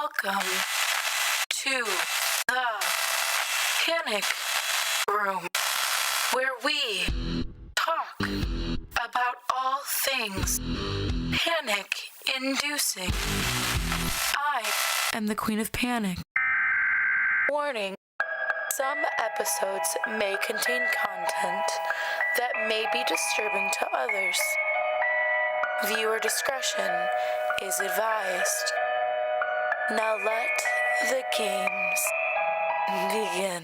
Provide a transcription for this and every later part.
Welcome to the Panic Room, where we talk about all things panic-inducing. I am the Queen of Panic. Warning, some episodes may contain content that may be disturbing to others. Viewer discretion is advised. Now let the games begin.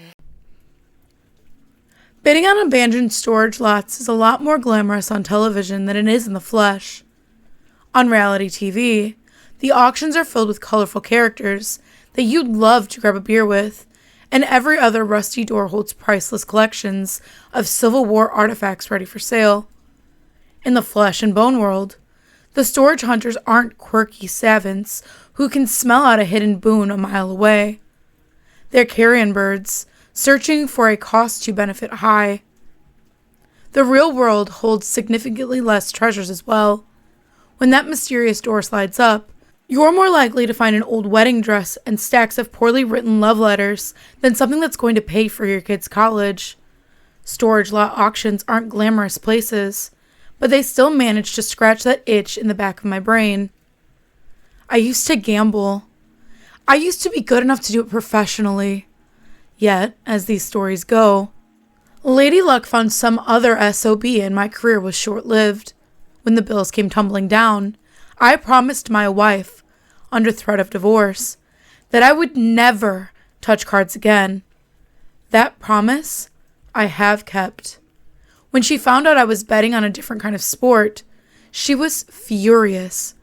Bidding on abandoned storage lots is a lot more glamorous on television than it is in the flesh. On reality TV, the auctions are filled with colorful characters that you'd love to grab a beer with, and every other rusty door holds priceless collections of Civil War artifacts ready for sale. In the flesh and bone world, the storage hunters aren't quirky savants who can smell out a hidden boon a mile away. They're carrion birds, searching for a cost-to-benefit high. The real world holds significantly less treasures as well. When that mysterious door slides up, you're more likely to find an old wedding dress and stacks of poorly written love letters than something that's going to pay for your kid's college. Storage lot auctions aren't glamorous places, but they still manage to scratch that itch in the back of my brain. I used to gamble. I used to be good enough to do it professionally. Yet, as these stories go, Lady Luck found some other SOB and my career was short-lived. When the bills came tumbling down, I promised my wife, under threat of divorce, that I would never touch cards again. That promise I have kept. When she found out I was betting on a different kind of sport, she was furious.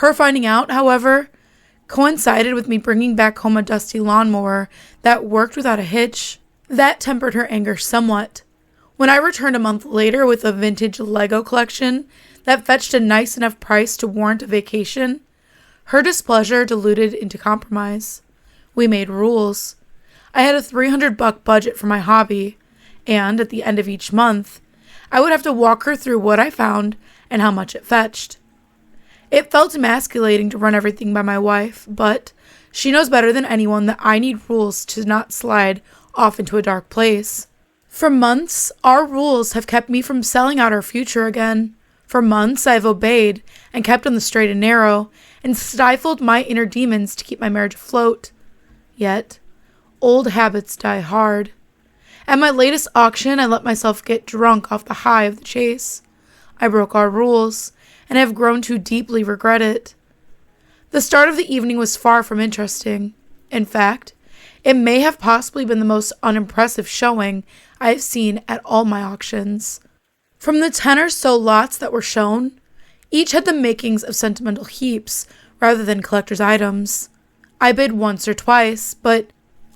Her finding out, however, coincided with me bringing back home a dusty lawnmower that worked without a hitch. That tempered her anger somewhat. When I returned a month later with a vintage Lego collection that fetched a nice enough price to warrant a vacation, her displeasure diluted into compromise. We made rules. I had a $300 budget for my hobby, and at the end of each month, I would have to walk her through what I found and how much it fetched. It felt emasculating to run everything by my wife, but she knows better than anyone that I need rules to not slide off into a dark place. For months, our rules have kept me from selling out our future again. For months, I've obeyed and kept on the straight and narrow and stifled my inner demons to keep my marriage afloat. Yet, old habits die hard. At my latest auction, I let myself get drunk off the high of the chase. I broke our rules, and have grown to deeply regret it. The start of the evening was far from interesting. In fact, it may have possibly been the most unimpressive showing I have seen at all my auctions. From the 10 or so lots that were shown, each had the makings of sentimental heaps rather than collector's items. I bid once or twice, but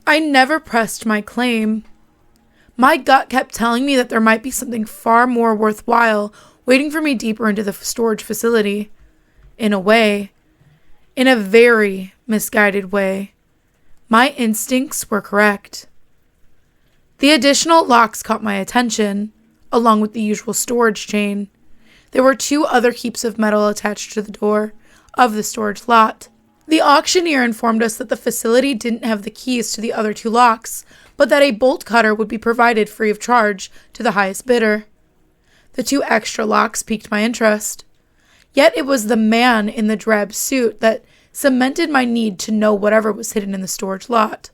I never pressed my claim. My gut kept telling me that there might be something far more worthwhile waiting for me deeper into the storage facility. In a way, in a very misguided way, my instincts were correct. The additional locks caught my attention, along with the usual storage chain. There were 2 other heaps of metal attached to the door of the storage lot. The auctioneer informed us that the facility didn't have the keys to the other 2 locks, but that a bolt cutter would be provided free of charge to the highest bidder. The 2 extra locks piqued my interest. Yet it was the man in the drab suit that cemented my need to know whatever was hidden in the storage lot.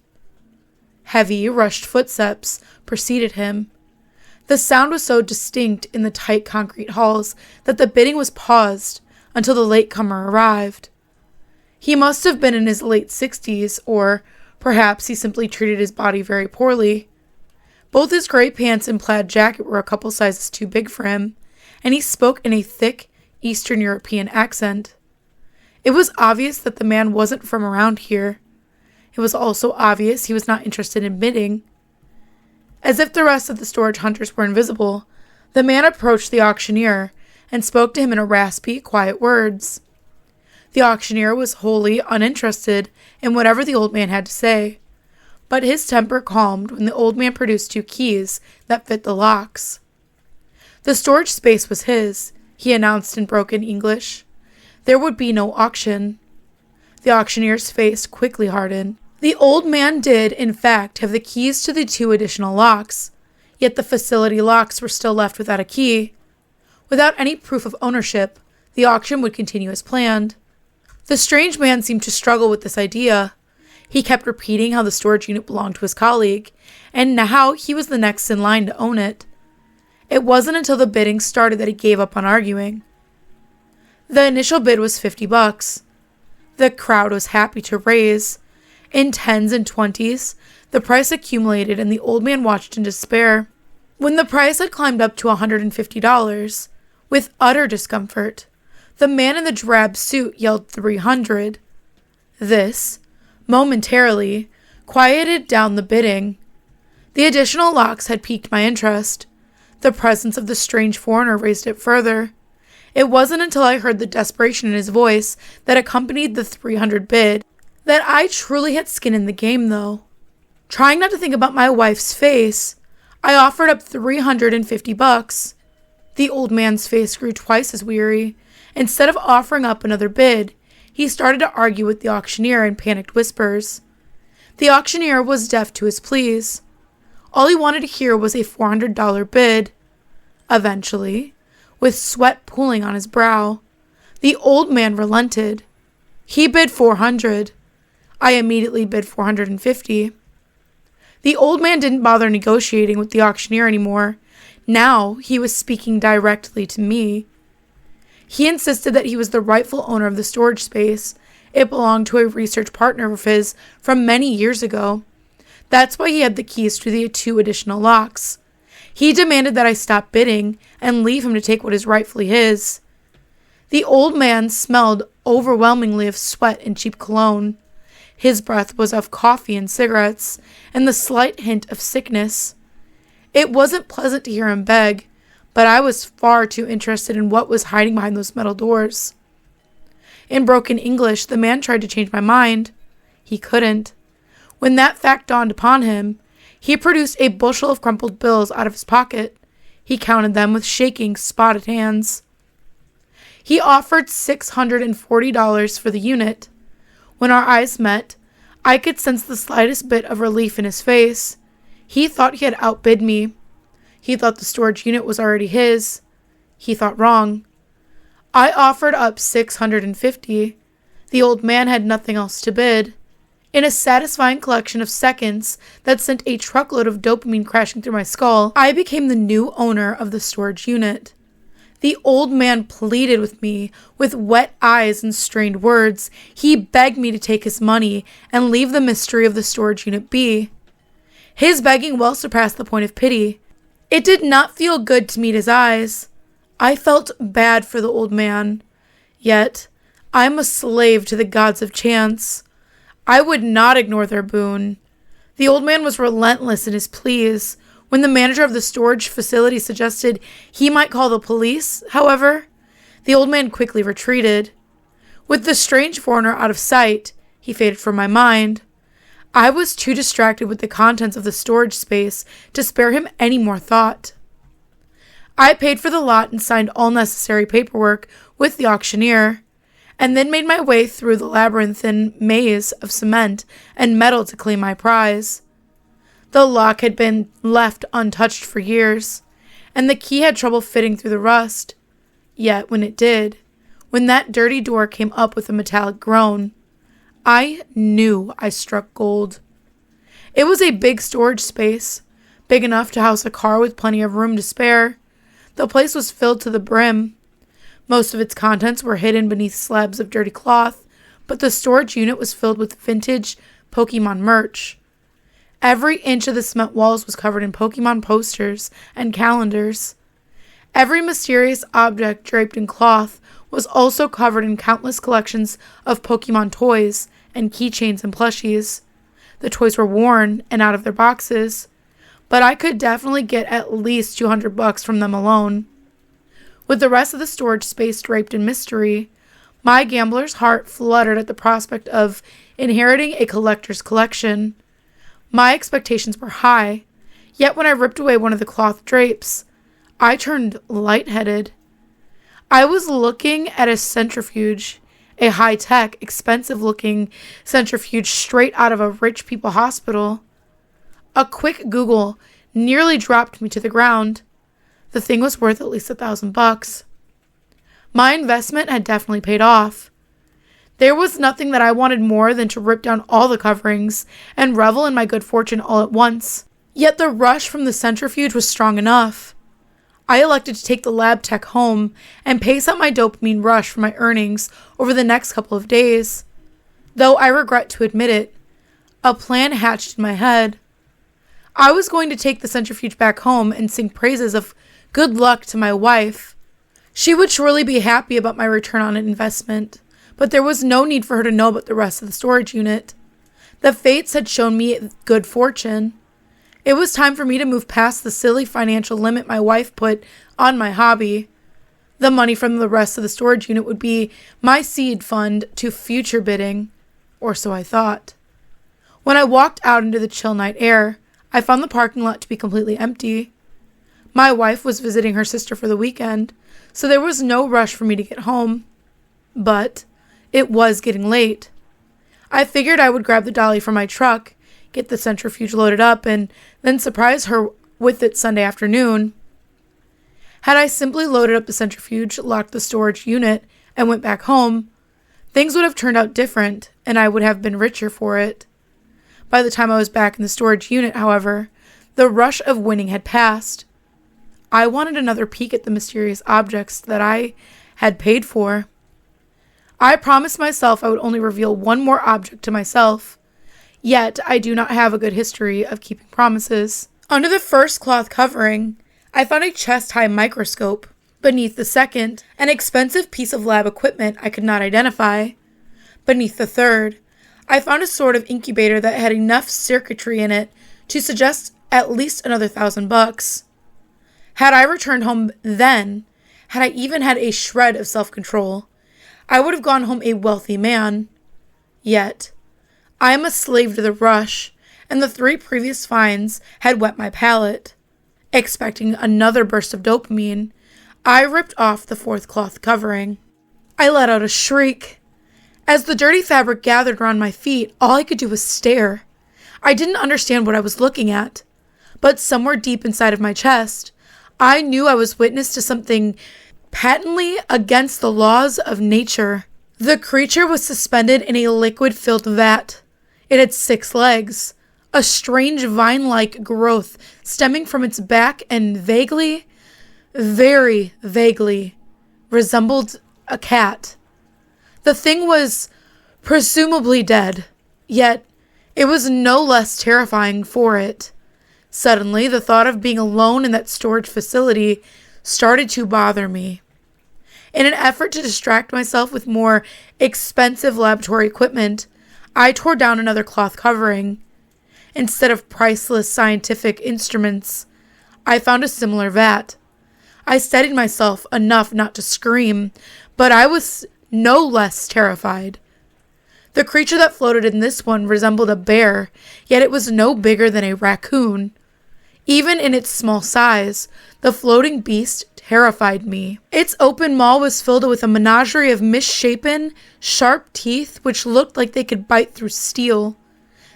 Heavy, rushed footsteps preceded him. The sound was so distinct in the tight concrete halls that the bidding was paused until the latecomer arrived. He must have been in his late 60s, or perhaps he simply treated his body very poorly. Both his gray pants and plaid jacket were a couple sizes too big for him, and he spoke in a thick Eastern European accent. It was obvious that the man wasn't from around here. It was also obvious he was not interested in bidding. As if the rest of the storage hunters were invisible, the man approached the auctioneer and spoke to him in raspy, quiet words. The auctioneer was wholly uninterested in whatever the old man had to say, but his temper calmed when the old man produced 2 keys that fit the locks. The storage space was his, he announced in broken English. There would be no auction. The auctioneer's face quickly hardened. The old man did, in fact, have the keys to the 2 additional locks, yet the facility locks were still left without a key. Without any proof of ownership, the auction would continue as planned. The strange man seemed to struggle with this idea. He kept repeating how the storage unit belonged to his colleague, and how he was the next in line to own it. It wasn't until the bidding started that he gave up on arguing. The initial bid was $50. The crowd was happy to raise. In 10s and 20s, the price accumulated and the old man watched in despair. When the price had climbed up to $150, with utter discomfort, the man in the drab suit yelled $300. This, momentarily, quieted down the bidding. The additional locks had piqued my interest. The presence of the strange foreigner raised it further. It wasn't until I heard the desperation in his voice that accompanied the $300 bid that I truly had skin in the game, though. Trying not to think about my wife's face, I offered up $350. The old man's face grew twice as weary. Instead of offering up another bid, he started to argue with the auctioneer in panicked whispers. The auctioneer was deaf to his pleas. All he wanted to hear was a $400 bid. Eventually, with sweat pooling on his brow, the old man relented. He bid $400. I immediately bid $450. The old man didn't bother negotiating with the auctioneer anymore. Now he was speaking directly to me. He insisted that he was the rightful owner of the storage space. It belonged to a research partner of his from many years ago. That's why he had the keys to the 2 additional locks. He demanded that I stop bidding and leave him to take what is rightfully his. The old man smelled overwhelmingly of sweat and cheap cologne. His breath was of coffee and cigarettes, and the slight hint of sickness. It wasn't pleasant to hear him beg, but I was far too interested in what was hiding behind those metal doors. In broken English, the man tried to change my mind. He couldn't. When that fact dawned upon him, he produced a bushel of crumpled bills out of his pocket. He counted them with shaking, spotted hands. He offered $640 for the unit. When our eyes met, I could sense the slightest bit of relief in his face. He thought he had outbid me. He thought the storage unit was already his. He thought wrong. I offered up $650. The old man had nothing else to bid. In a satisfying collection of seconds that sent a truckload of dopamine crashing through my skull, I became the new owner of the storage unit. The old man pleaded with me with wet eyes and strained words. He begged me to take his money and leave the mystery of the storage unit be. His begging well surpassed the point of pity. It did not feel good to meet his eyes. I felt bad for the old man. Yet, I'm a slave to the gods of chance. I would not ignore their boon. The old man was relentless in his pleas. When the manager of the storage facility suggested he might call the police, however, the old man quickly retreated. With the strange foreigner out of sight, he faded from my mind. I was too distracted with the contents of the storage space to spare him any more thought. I paid for the lot and signed all necessary paperwork with the auctioneer, and then made my way through the labyrinthine maze of cement and metal to claim my prize. The lock had been left untouched for years, and the key had trouble fitting through the rust. Yet when it did, when that dirty door came up with a metallic groan, I knew I struck gold. It was a big storage space, big enough to house a car with plenty of room to spare. The place was filled to the brim. Most of its contents were hidden beneath slabs of dirty cloth, but the storage unit was filled with vintage Pokemon merch. Every inch of the cement walls was covered in Pokemon posters and calendars. Every mysterious object draped in cloth was also covered in countless collections of Pokemon toys and keychains and plushies. The toys were worn and out of their boxes, but I could definitely get at least $200 from them alone. With the rest of the storage space draped in mystery, my gambler's heart fluttered at the prospect of inheriting a collector's collection. My expectations were high, yet when I ripped away one of the cloth drapes, I turned lightheaded. I was looking at a centrifuge, a high-tech, expensive-looking centrifuge straight out of a rich people hospital. A quick Google nearly dropped me to the ground. The thing was worth at least $1,000. My investment had definitely paid off. There was nothing that I wanted more than to rip down all the coverings and revel in my good fortune all at once. Yet the rush from the centrifuge was strong enough. I elected to take the lab tech home and pace out my dopamine rush for my earnings over the next couple of days. Though I regret to admit it, a plan hatched in my head. I was going to take the centrifuge back home and sing praises of good luck to my wife. She would surely be happy about my return on investment, but there was no need for her to know about the rest of the storage unit. The fates had shown me good fortune. It was time for me to move past the silly financial limit my wife put on my hobby. The money from the rest of the storage unit would be my seed fund to future bidding, or so I thought. When I walked out into the chill night air, I found the parking lot to be completely empty. My wife was visiting her sister for the weekend, so there was no rush for me to get home. But it was getting late. I figured I would grab the dolly from my truck, get the centrifuge loaded up, and then surprise her with it Sunday afternoon. Had I simply loaded up the centrifuge, locked the storage unit, and went back home, things would have turned out different, and I would have been richer for it. By the time I was back in the storage unit, however, the rush of winning had passed. I wanted another peek at the mysterious objects that I had paid for. I promised myself I would only reveal one more object to myself. Yet, I do not have a good history of keeping promises. Under the first cloth covering, I found a chest-high microscope. Beneath the second, an expensive piece of lab equipment I could not identify. Beneath the third, I found a sort of incubator that had enough circuitry in it to suggest at least another $1,000. Had I returned home then, had I even had a shred of self-control, I would have gone home a wealthy man. Yet, I am a slave to the rush, and the 3 previous finds had whet my palate. Expecting another burst of dopamine, I ripped off the 4th cloth covering. I let out a shriek. As the dirty fabric gathered around my feet, all I could do was stare. I didn't understand what I was looking at, but somewhere deep inside of my chest, I knew I was witness to something patently against the laws of nature. The creature was suspended in a liquid-filled vat. It had 6 legs, a strange vine-like growth stemming from its back and vaguely, very vaguely, resembled a cat. The thing was presumably dead, yet it was no less terrifying for it. Suddenly, the thought of being alone in that storage facility started to bother me. In an effort to distract myself with more expensive laboratory equipment, I tore down another cloth covering. Instead of priceless scientific instruments, I found a similar vat. I steadied myself enough not to scream, but I was no less terrified. The creature that floated in this one resembled a bear, yet it was no bigger than a raccoon. Even in its small size, the floating beast terrified me. Its open maw was filled with a menagerie of misshapen, sharp teeth which looked like they could bite through steel.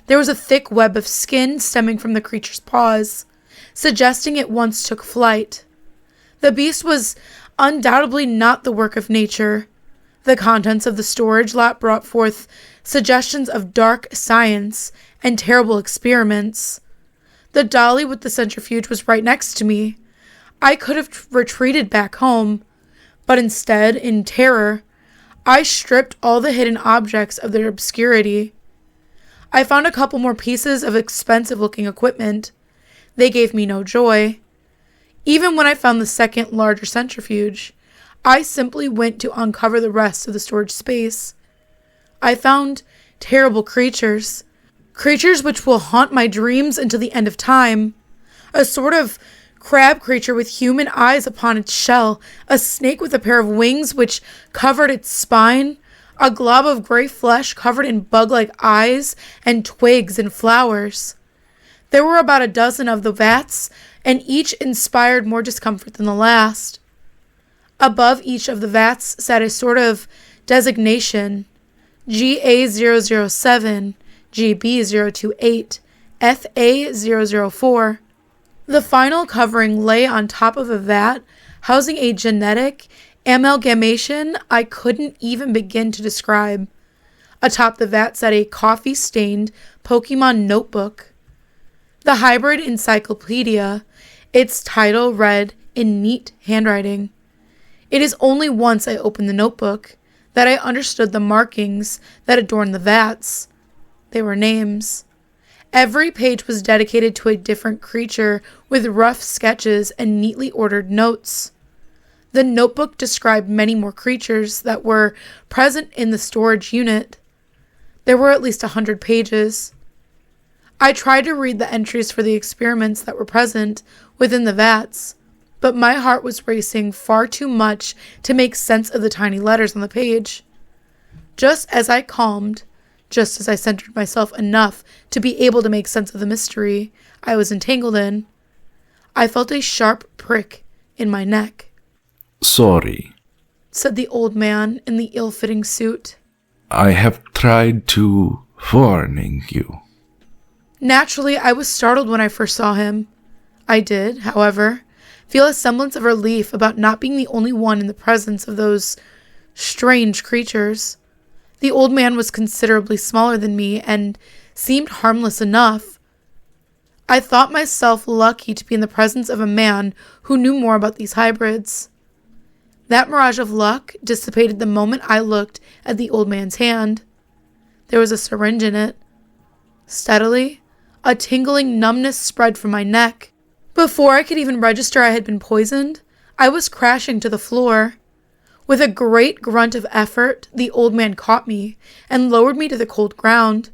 There was a thick web of skin stemming from the creature's paws, suggesting it once took flight. The beast was undoubtedly not the work of nature. The contents of the storage lot brought forth suggestions of dark science and terrible experiments. The dolly with the centrifuge was right next to me. I could have retreated back home, but instead, in terror, I stripped all the hidden objects of their obscurity. I found a couple more pieces of expensive-looking equipment. They gave me no joy. Even when I found the second, larger centrifuge, I simply went to uncover the rest of the storage space. I found terrible creatures which will haunt my dreams until the end of time. A sort of crab creature with human eyes upon its shell, a snake with a pair of wings which covered its spine, a glob of gray flesh covered in bug-like eyes and twigs and flowers. There were about a dozen of the vats, and each inspired more discomfort than the last. Above each of the vats sat a sort of Designation GA007, GB028, FA004. The final covering lay on top of a vat housing a genetic amalgamation I couldn't even begin to describe. Atop the vat sat a coffee-stained Pokemon notebook. The hybrid encyclopedia, its title read in neat handwriting. It is only once I opened the notebook that I understood the markings that adorned the vats. They were names. Every page was dedicated to a different creature with rough sketches and neatly ordered notes. The notebook described many more creatures that were present in the storage unit. There were at least 100 pages. I tried to read the entries for the experiments that were present within the vats, but my heart was racing far too much to make sense of the tiny letters on the page. Just as I calmed, just as I centered myself enough to be able to make sense of the mystery I was entangled in, I felt a sharp prick in my neck. "Sorry," said the old man in the ill-fitting suit. "I have tried to warning you." Naturally, I was startled when I first saw him. I did, however, feel a semblance of relief about not being the only one in the presence of those strange creatures. The old man was considerably smaller than me and seemed harmless enough. I thought myself lucky to be in the presence of a man who knew more about these hybrids. That mirage of luck dissipated the moment I looked at the old man's hand. There was a syringe in it. Steadily, a tingling numbness spread from my neck. Before I could even register I had been poisoned, I was crashing to the floor. With a great grunt of effort, the old man caught me and lowered me to the cold ground.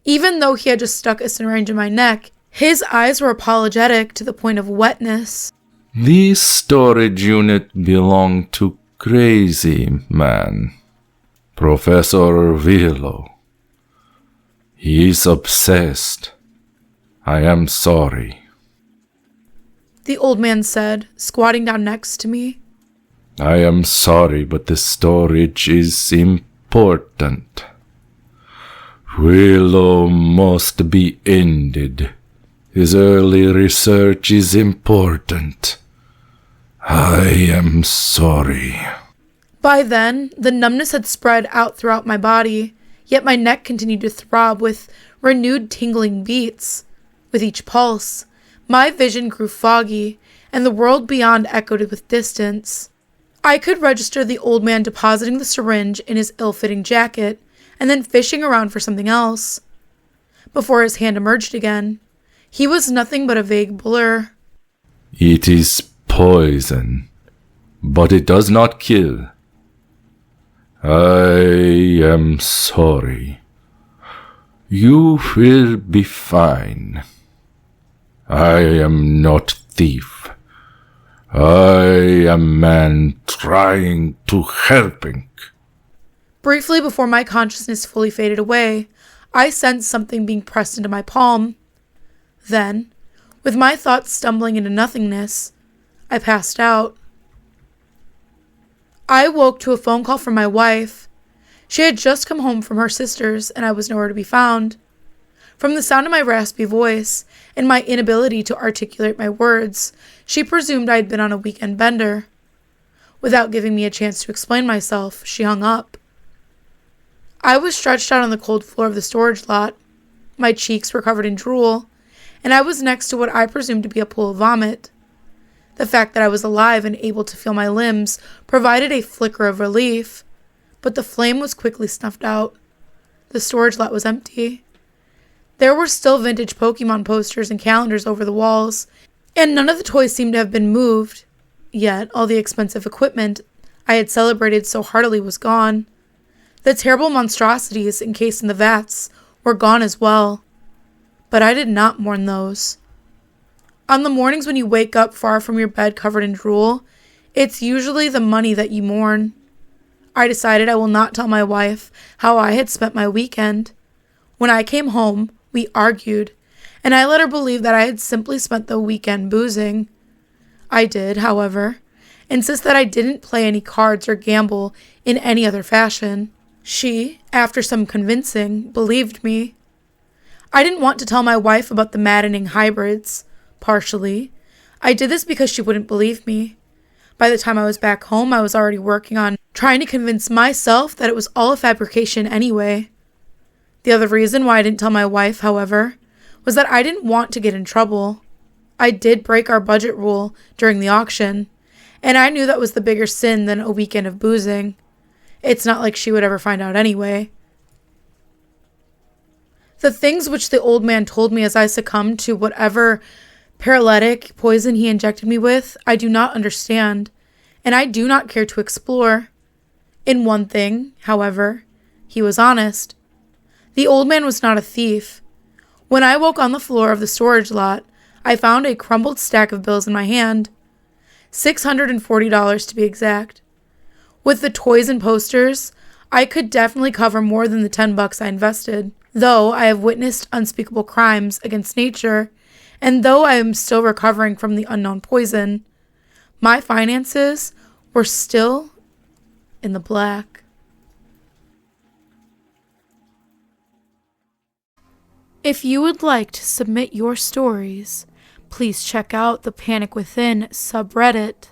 Even though he had just stuck a syringe in my neck, his eyes were apologetic to the point of wetness. "This storage unit belonged to Crazy Man, Professor Willow. He's obsessed. I am sorry," the old man said, squatting down next to me. "I am sorry, but the storage is important. Willow must be ended. His early research is important. I am sorry." By then, the numbness had spread out throughout my body, yet my neck continued to throb with renewed tingling beats. With each pulse, my vision grew foggy, and the world beyond echoed with distance. I could register the old man depositing the syringe in his ill-fitting jacket and then fishing around for something else. Before his hand emerged again, he was nothing but a vague blur. "It is poison, but it does not kill. I am sorry. You will be fine. I am not thief. I am man trying to helping." Briefly before my consciousness fully faded away, I sensed something being pressed into my palm. Then, with my thoughts stumbling into nothingness, I passed out. I woke to a phone call from my wife. She had just come home from her sister's, and I was nowhere to be found. From the sound of my raspy voice and my inability to articulate my words, she presumed I had been on a weekend bender. Without giving me a chance to explain myself, she hung up. I was stretched out on the cold floor of the storage lot. My cheeks were covered in drool, and I was next to what I presumed to be a pool of vomit. The fact that I was alive and able to feel my limbs provided a flicker of relief, but the flame was quickly snuffed out. The storage lot was empty. There were still vintage Pokemon posters and calendars over the walls, and none of the toys seemed to have been moved. Yet all the expensive equipment I had celebrated so heartily was gone. The terrible monstrosities encased in the vats were gone as well. But I did not mourn those. On the mornings when you wake up far from your bed covered in drool, it's usually the money that you mourn. I decided I will not tell my wife how I had spent my weekend. When I came home, we argued, and I let her believe that I had simply spent the weekend boozing. I did, however, insist that I didn't play any cards or gamble in any other fashion. She, after some convincing, believed me. I didn't want to tell my wife about the maddening hybrids, partially. I did this because she wouldn't believe me. By the time I was back home, I was already working on trying to convince myself that it was all a fabrication anyway. The other reason why I didn't tell my wife, however, was that I didn't want to get in trouble. I did break our budget rule during the auction, and I knew that was the bigger sin than a weekend of boozing. It's not like she would ever find out anyway. The things which the old man told me as I succumbed to whatever paralytic poison he injected me with, I do not understand, and I do not care to explore. In one thing, however, he was honest. The old man was not a thief. When I woke on the floor of the storage lot, I found a crumbled stack of bills in my hand. $640 to be exact. With the toys and posters, I could definitely cover more than the $10 I invested. Though I have witnessed unspeakable crimes against nature, and though I am still recovering from the unknown poison, my finances were still in the black. If you would like to submit your stories, please check out the Panic Within subreddit.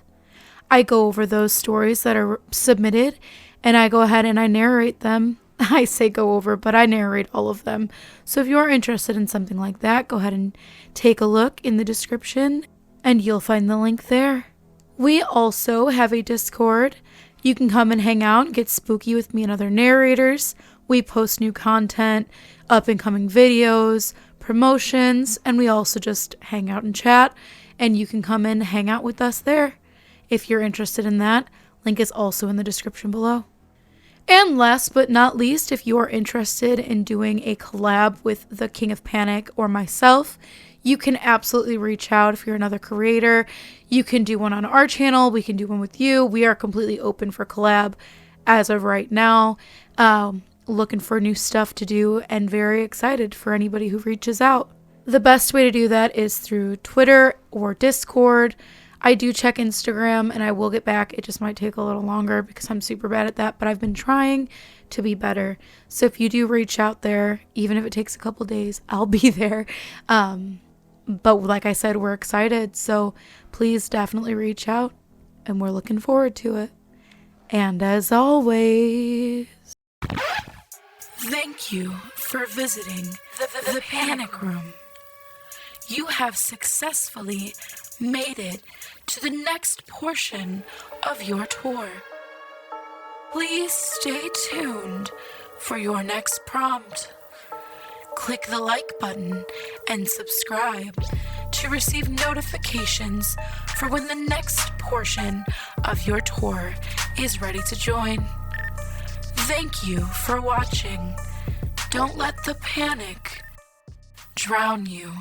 I go over those stories that are submitted, and I go ahead and I narrate them. I say go over, but I narrate all of them. So if you're interested in something like that, go ahead and take a look in the description, and you'll find the link there. We also have a Discord. You can come and hang out and get spooky with me and other narrators. We post new content, up-and-coming videos, promotions, and we also just hang out and chat, and you can come and hang out with us there. If you're interested in that, link is also in the description below. And last but not least, if you are interested in doing a collab with the King of Panic or myself, you can absolutely reach out. If you're another creator, you can do one on our channel. We can do one with you. We are completely open for collab as of right now. Looking for new stuff to do and very excited for anybody who reaches out. The best way to do that is through Twitter or Discord. I do check Instagram and I will get back. It just might take a little longer because I'm super bad at that, but I've been trying to be better. So if you do reach out there, even if it takes a couple days, I'll be there. But like I said, we're excited. So please definitely reach out and we're looking forward to it. And as always, thank you for visiting the Panic Room. You have successfully made it to the next portion of your tour. Please stay tuned for your next prompt. Click the like button and subscribe to receive notifications for when the next portion of your tour is ready to join. Thank you for watching. Don't let the panic drown you.